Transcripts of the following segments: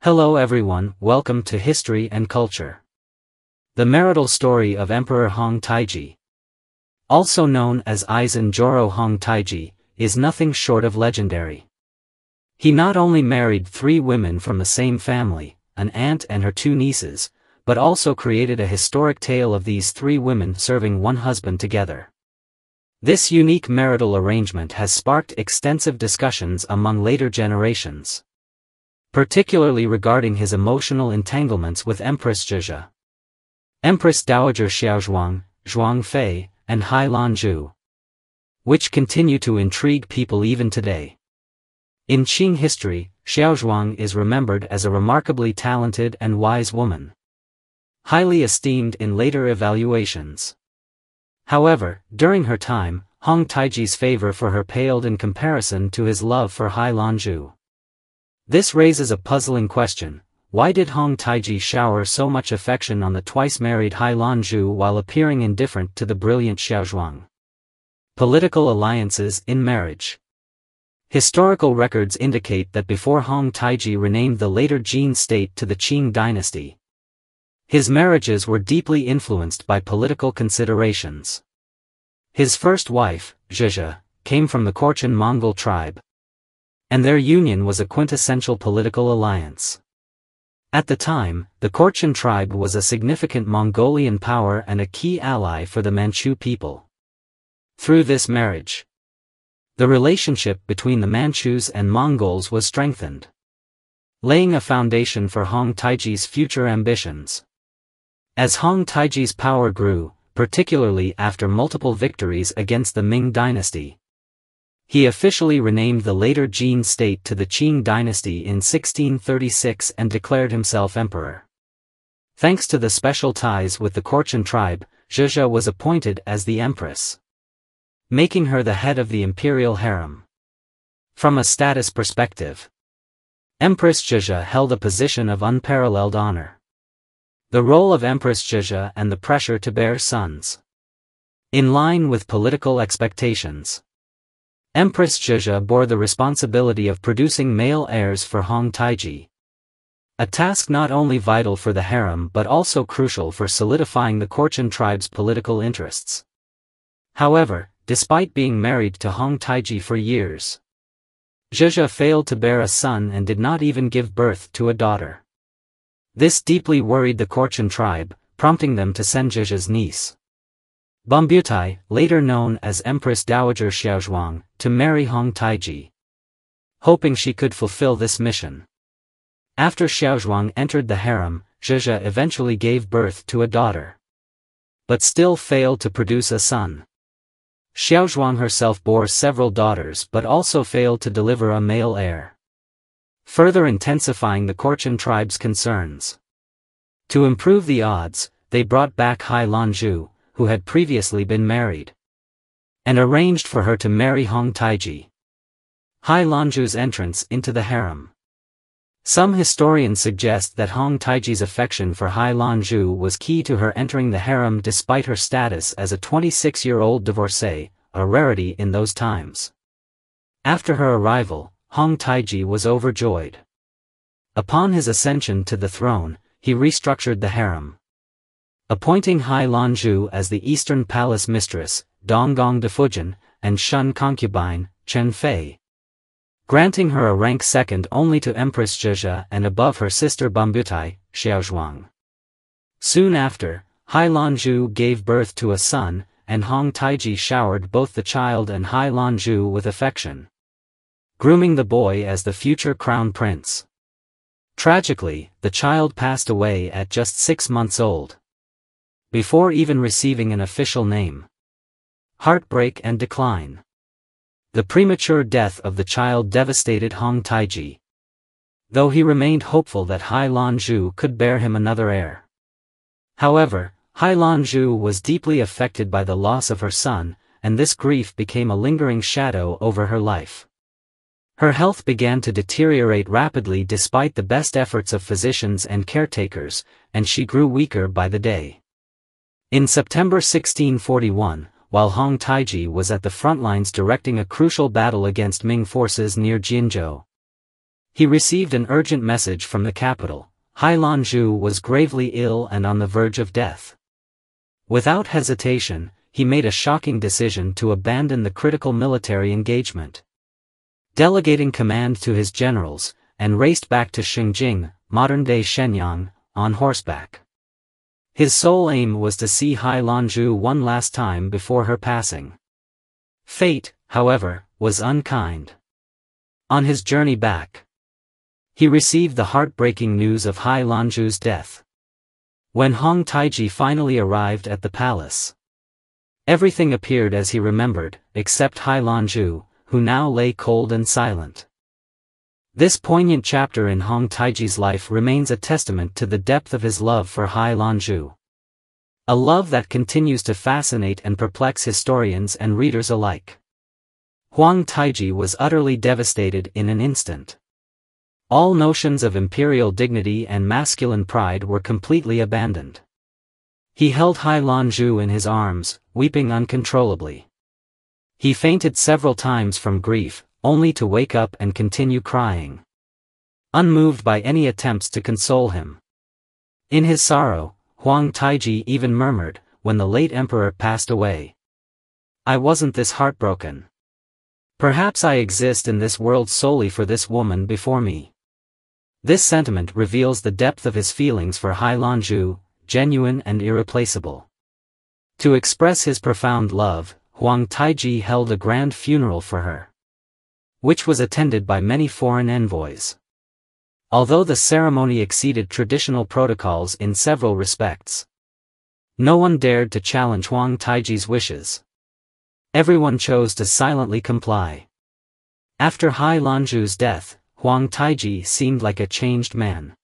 Hello everyone, welcome to History and Culture. The marital story of Emperor Huang Taiji, also known as Taizong Huang Taiji, is nothing short of legendary. He not only married 3 women from the same family, an aunt and her 2 nieces, but also created a historic tale of these 3 women serving one husband together. This unique marital arrangement has sparked extensive discussions among later generations, particularly regarding his emotional entanglements with Empress Zhe, Empress Dowager Cixi, Zhuang Fei, and Hailanzhu, which continue to intrigue people even today. In Qing history, Cixi is remembered as a remarkably talented and wise woman, highly esteemed in later evaluations. However, during her time, Huang Taiji's favor for her paled in comparison to his love for Hailanzhu. This raises a puzzling question: why did Huang Taiji shower so much affection on the twice-married Hailanzhu while appearing indifferent to the brilliant Cixi? Political alliances in marriage. Historical records indicate that before Huang Taiji renamed the later Jin state to the Qing dynasty, his marriages were deeply influenced by political considerations. His first wife, Zhe, came from the Korchan Mongol tribe, and their union was a quintessential political alliance. At the time, the Korchan tribe was a significant Mongolian power and a key ally for the Manchu people. Through this marriage, the relationship between the Manchus and Mongols was strengthened, laying a foundation for Huang Taiji's future ambitions. As Huang Taiji's power grew, particularly after multiple victories against the Ming dynasty, he officially renamed the later Jin state to the Qing dynasty in 1636 and declared himself emperor. Thanks to the special ties with the Korchan tribe, Zhe was appointed as the empress, making her the head of the imperial harem. From a status perspective, Empress Zhe held a position of unparalleled honor. The role of Empress Zhe and the pressure to bear sons, in line with political expectations, Empress Zhe bore the responsibility of producing male heirs for Huang Taiji, a task not only vital for the harem but also crucial for solidifying the Korchan tribe's political interests. However, despite being married to Huang Taiji for years, Zhe failed to bear a son and did not even give birth to a daughter. This deeply worried the Korchan tribe, prompting them to send Zhe's niece, Beauties, later known as Empress Dowager Cixi, to marry Huang Taiji, hoping she could fulfill this mission. After Cixi entered the harem, Zhe eventually gave birth to a daughter, but still failed to produce a son. Cixi herself bore several daughters but also failed to deliver a male heir, further intensifying the Korchan tribe's concerns. To improve the odds, they brought back Hailanzhu, who had previously been married, and arranged for her to marry Huang Taiji. Hailanzhu's entrance into the harem. Some historians suggest that Huang Taiji's affection for Hailanzhu was key to her entering the harem despite her status as a 26-year-old divorcee, a rarity in those times. After her arrival, Huang Taiji was overjoyed. Upon his ascension to the throne, he restructured the harem, appointing Hailanzhu as the Eastern Palace Mistress, Donggong de Fujian, and Shun Concubine, Chen Fei, granting her a rank second only to Empress Zhe and above her sister Beauties, Cixi. Soon after, Hailanzhu gave birth to a son, and Huang Taiji showered both the child and Hailanzhu with affection, grooming the boy as the future crown prince. Tragically, the child passed away at just 6 months old, before even receiving an official name. Heartbreak and decline. The premature death of the child devastated Huang Taiji, though he remained hopeful that Hailanzhu could bear him another heir. However, Hailanzhu was deeply affected by the loss of her son, and this grief became a lingering shadow over her life. Her health began to deteriorate rapidly despite the best efforts of physicians and caretakers, and she grew weaker by the day. In September 1641, while Huang Taiji was at the front lines directing a crucial battle against Ming forces near Jinzhou, He received an urgent message from the capital. Hailanzhu was gravely ill and on the verge of death. Without hesitation, he made a shocking decision to abandon the critical military engagement. Delegating command to his generals, and raced back to Xinjing, modern-day Shenyang, on horseback. His sole aim was to see Hailanzhu one last time before her passing. Fate, however, was unkind. On his journey back, he received the heartbreaking news of Hailanzhu's death. When Huang Taiji finally arrived at the palace, everything appeared as he remembered, except Hailanzhu, who now lay cold and silent. This poignant chapter in Huang Taiji's life remains a testament to the depth of his love for Hailanzhu. A love that continues to fascinate and perplex historians and readers alike. Huang Taiji was utterly devastated in an instant. All notions of imperial dignity and masculine pride were completely abandoned. He held Hailanzhu in his arms, weeping uncontrollably. He fainted several times from grief, only to wake up and continue crying, unmoved by any attempts to console him. In his sorrow, Huang Taiji even murmured, when the late emperor passed away, "I wasn't this heartbroken. Perhaps I exist in this world solely for this woman before me." This sentiment reveals the depth of his feelings for Hailanzhu, genuine and irreplaceable. To express his profound love, Huang Taiji held a grand funeral for her, which was attended by many foreign envoys. Although the ceremony exceeded traditional protocols in several respects, no one dared to challenge Huang Taiji's wishes. Everyone chose to silently comply. After Hailanzhu's death, Huang Taiji seemed like a changed man.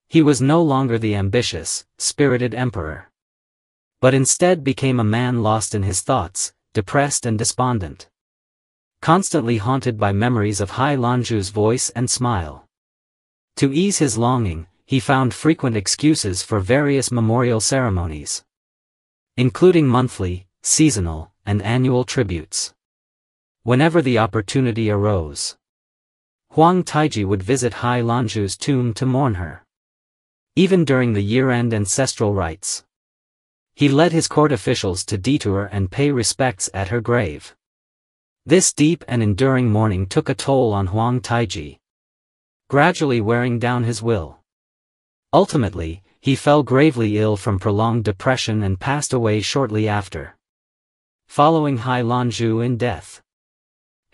He was no longer the ambitious, spirited emperor, but instead became a man lost in his thoughts, depressed and despondent, constantly haunted by memories of Hailanzhu's voice and smile. To ease his longing, he found frequent excuses for various memorial ceremonies, including monthly, seasonal, and annual tributes. Whenever the opportunity arose, Huang Taiji would visit Hailanzhu's tomb to mourn her. Even during the year-end ancestral rites, he led his court officials to detour and pay respects at her grave. This deep and enduring mourning took a toll on Huang Taiji, gradually wearing down his will. Ultimately, he fell gravely ill from prolonged depression and passed away shortly after, following Hailanzhu in death.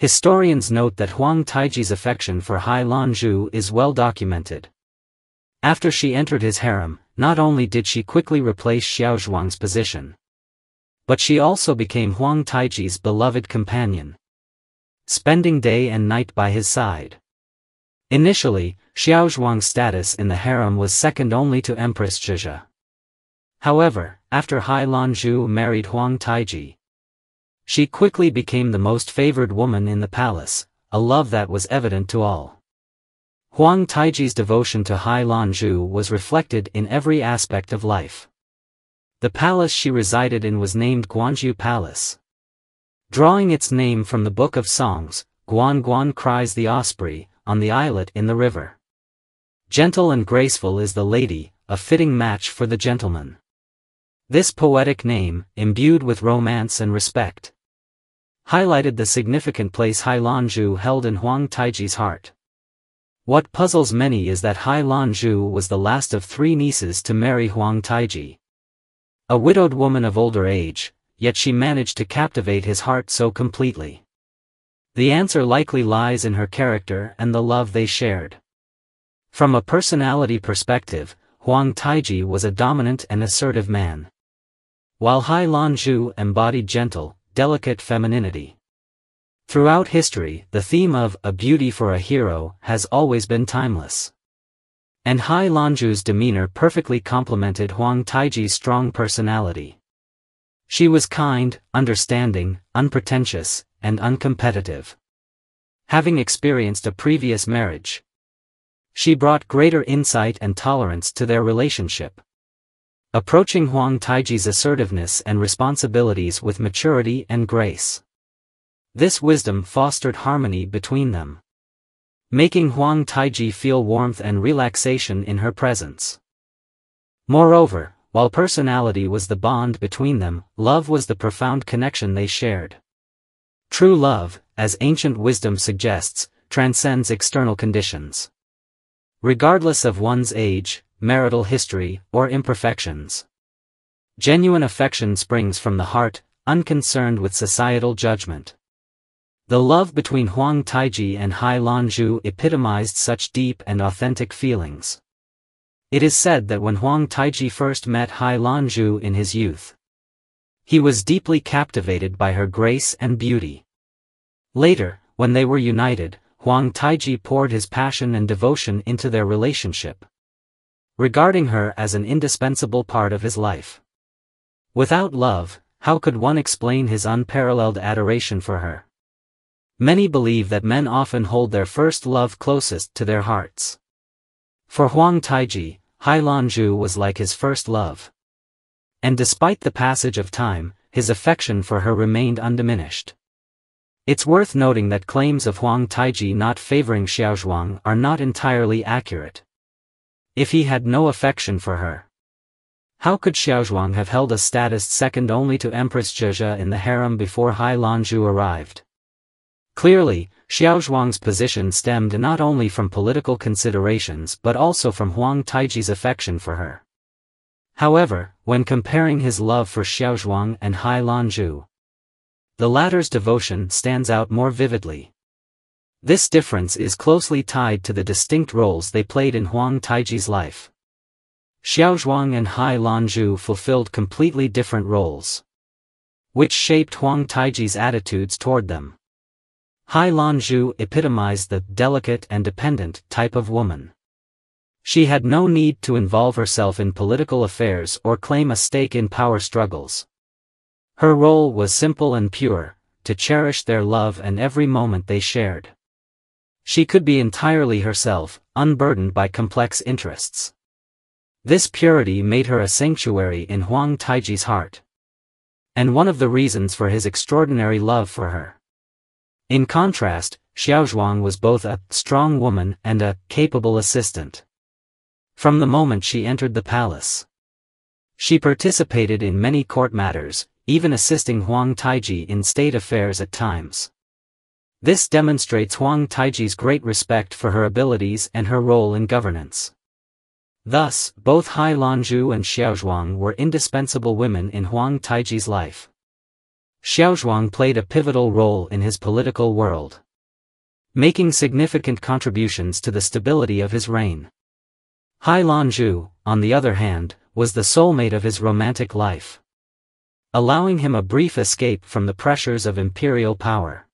Historians note that Huang Taiji's affection for Hailanzhu is well documented. After she entered his harem, not only did she quickly replace Xiaozhuang's position, but she also became Huang Taiji's beloved companion, spending day and night by his side. Initially, Xiaozhuang's status in the harem was second only to Empress Dowager. However, after Hailanzhu married Huang Taiji, she quickly became the most favored woman in the palace, a love that was evident to all. Huang Taiji's devotion to Hailanzhu was reflected in every aspect of life. The palace she resided in was named Guangxu Palace, drawing its name from the Book of Songs. Guan Guan cries the osprey, on the islet in the river. Gentle and graceful is the lady, a fitting match for the gentleman. This poetic name, imbued with romance and respect, highlighted the significant place Hailanzhu held in Huang Taiji's heart. What puzzles many is that Hailanzhu was the last of 3 nieces to marry Huang Taiji. A widowed woman of older age, yet she managed to captivate his heart so completely. The answer likely lies in her character and the love they shared. From a personality perspective, Huang Taiji was a dominant and assertive man, while Hailanzhu embodied gentle, delicate femininity. Throughout history, the theme of a beauty for a hero has always been timeless. And Hailanzhu's demeanor perfectly complemented Huang Taiji's strong personality. She was kind, understanding, unpretentious, and uncompetitive. Having experienced a previous marriage, she brought greater insight and tolerance to their relationship, approaching Huang Taiji's assertiveness and responsibilities with maturity and grace. This wisdom fostered harmony between them. making Huang Taiji feel warmth and relaxation in her presence. Moreover, while personality was the bond between them, love was the profound connection they shared. True love, as ancient wisdom suggests, transcends external conditions. Regardless of one's age, marital history, or imperfections. Genuine affection springs from the heart, unconcerned with societal judgment. The love between Huang Taiji and Hailanzhu epitomized such deep and authentic feelings. It is said that when Huang Taiji first met Hailanzhu in his youth, he was deeply captivated by her grace and beauty. Later, when they were united, Huang Taiji poured his passion and devotion into their relationship, regarding her as an indispensable part of his life. Without love, how could one explain his unparalleled adoration for her? Many believe that men often hold their first love closest to their hearts. For Huang Taiji, Hailanzhu was like his first love. And despite the passage of time, his affection for her remained undiminished. It's worth noting that claims of Huang Taiji not favoring Xiaozhuang are not entirely accurate. If he had no affection for her, how could Xiaozhuang have held a status second only to Empress Dowager in the harem before Hailanzhu arrived? Clearly, Xiaozhuang's position stemmed not only from political considerations but also from Huang Taiji's affection for her. However, when comparing his love for Xiaozhuang and Hailanzhu, the latter's devotion stands out more vividly. This difference is closely tied to the distinct roles they played in Huang Taiji's life. Xiaozhuang and Hailanzhu fulfilled completely different roles, which shaped Huang Taiji's attitudes toward them. Hailanzhu epitomized the delicate and dependent type of woman. She had no need to involve herself in political affairs or claim a stake in power struggles. Her role was simple and pure, to cherish their love and every moment they shared. She could be entirely herself, unburdened by complex interests. This purity made her a sanctuary in Huang Taiji's heart, and one of the reasons for his extraordinary love for her. In contrast, Xiaozhuang was both a strong woman and a capable assistant. From the moment she entered the palace, she participated in many court matters, even assisting Huang Taiji in state affairs at times. This demonstrates Huang Taiji's great respect for her abilities and her role in governance. Thus, both Hailanzhu and Xiaozhuang were indispensable women in Huang Taiji's life. Xiaozhuang played a pivotal role in his political world, making significant contributions to the stability of his reign. Hailanzhu, on the other hand, was the soulmate of his romantic life, allowing him a brief escape from the pressures of imperial power.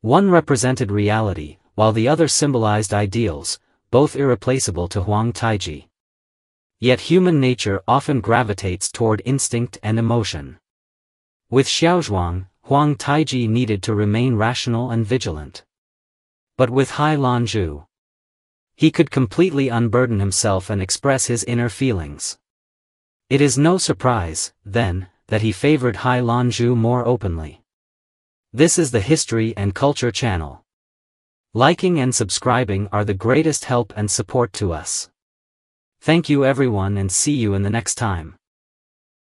One represented reality, while the other symbolized ideals, both irreplaceable to Huang Taiji. Yet human nature often gravitates toward instinct and emotion. With Xiaozhuang, Huang Taiji needed to remain rational and vigilant. But with Hailanzhu, he could completely unburden himself and express his inner feelings. It is no surprise, then, that he favored Hailanzhu more openly. This is the History and Culture channel. Liking and subscribing are the greatest help and support to us. Thank you everyone and see you in the next time.